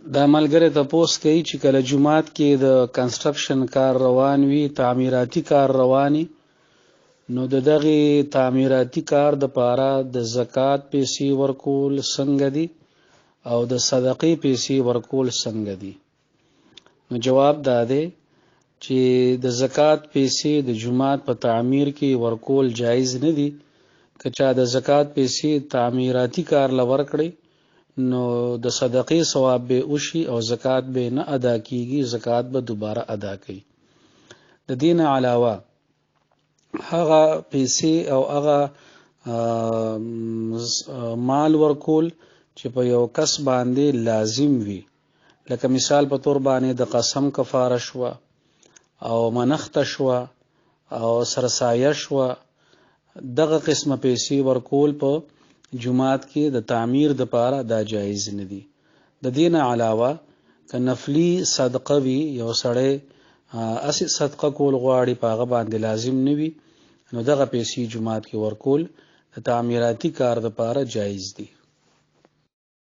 دا ملګری تپوس کوي چې کله جومات کې د کنسټرکشن کار روان وي، تعمیراتي کار رواني، نو د دغه تعمیراتي کار د پاره د زکات پیسې ورکول څنګه دي او د صدقې پیسې ورکول څنګه دي؟ نو جواب دا دی چې د زکات پیسې د جومات په تعمیر کې ورکول جایز نه دي. که چا د زکات پیسې تعمیراتي کار لور کړي نو د صدقې ثواب به وشي او زکات به نه ادا کیږي، زکات به دوباره ادا کړي. د دین علاوه هغه پیسې او هغه مال ورکول چې په یو کس باندې لازم وي، لکه مثال په تور باندې د قسم کفاره شوه او منښت شوه او سرسایه شوه، دغه قسمه پیسې ورکول په جماعت کې د تعمیر د پاره دا جایز نه دي. د دین علاوه که نفلی صدقه وي، یو سړی اسی صدقه کول غواړي په هغه باندې لازم نه وي، نو دغه پیسې جماعت کې ورکول د تعمیراتي کار د پاره جایز دي.